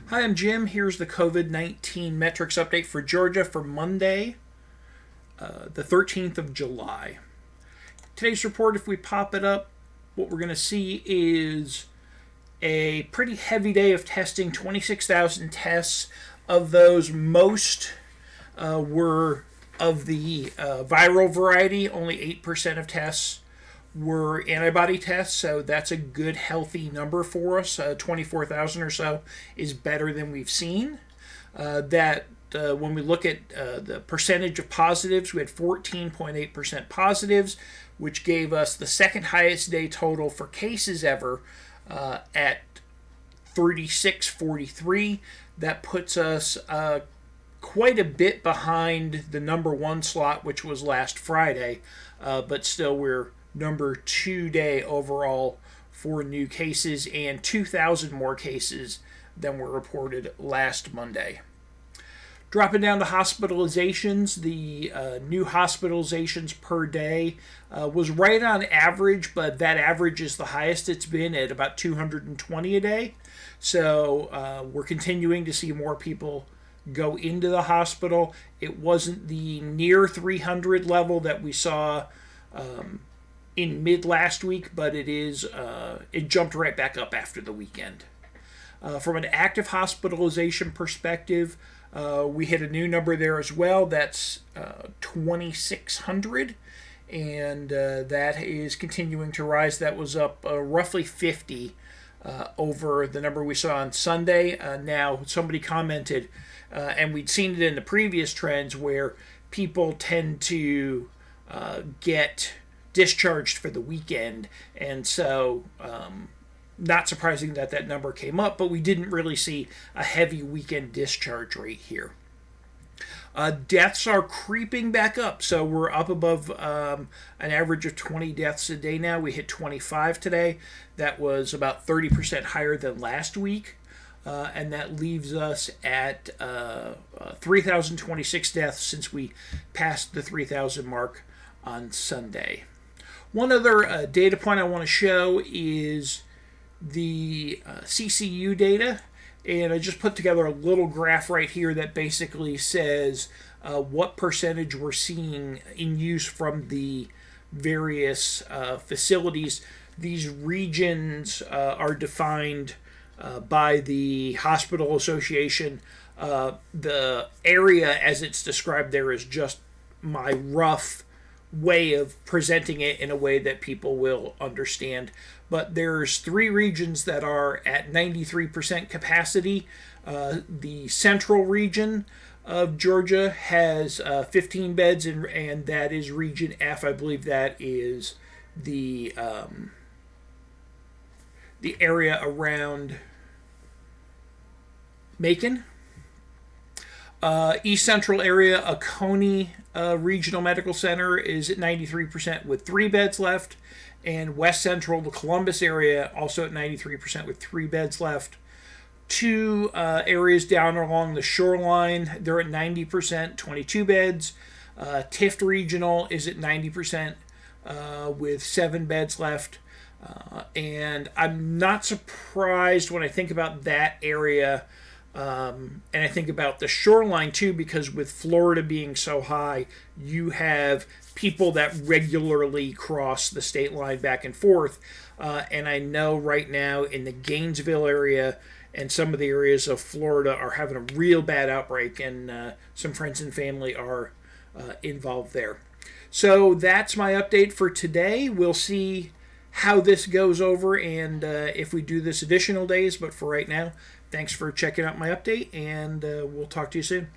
Hi, I'm Jim. Here's the COVID-19 metrics update for Georgia for Monday, the 13th of July. Today's report, if we pop it up, what we're going to see is a pretty heavy day of testing, 26,000 tests. Of those, most were of the viral variety. Only 8% of tests were antibody tests, so that's a good, healthy number for us. 24,000 or so is better than we've seen. When we look at the percentage of positives, we had 14.8% positives, which gave us the second highest day total for cases ever at 3643. That puts us quite a bit behind the number one slot, which was last Friday, but still we're number 2 day overall for new cases and 2,000 more cases than were reported last Monday. Dropping down to hospitalizations, the new hospitalizations per day was right on average, but that average is the highest it's been at about 220 a day. So we're continuing to see more people go into the hospital. It wasn't the near 300 level that we saw in mid last week, but it jumped right back up after the weekend. From an active hospitalization perspective, we hit a new number there as well. That's 2,600, and that is continuing to rise. That was up roughly 50 over the number we saw on Sunday. Now, somebody commented, and we'd seen it in the previous trends, where people tend to get discharged for the weekend, and so not surprising that that number came up, but we didn't really see a heavy weekend discharge rate here. Deaths are creeping back up, so we're up above an average of 20 deaths a day now. We hit 25 today. That was about 30% higher than last week, and that leaves us at 3,026 deaths since we passed the 3,000 mark on Sunday. One other data point I want to show is the CCU data, and I just put together a little graph right here that basically says what percentage we're seeing in use from the various facilities. These regions are defined by the Hospital Association. The area as it's described there is just my rough way of presenting it in a way that people will understand. But there's 3 regions that are at 93% capacity. The central region of Georgia has 15 beds, and that is Region F. I believe that is the area around Macon. East Central area, Oconee Regional Medical Center is at 93% with 3 beds left. And West Central, the Columbus area, also at 93% with 3 beds left. 2 areas down along the shoreline, they're at 90%, 22 beds. Tift Regional is at 90% with 7 beds left. And I'm not surprised when I think about that area. And I think about the shoreline too, because with Florida being so high, you have people that regularly cross the state line back and forth. And I know right now in the Gainesville area and some of the areas of Florida are having a real bad outbreak, and some friends and family are involved there. So that's my update for today. We'll see how this goes over and if we do this additional days, but for right now, thanks for checking out my update, and we'll talk to you soon.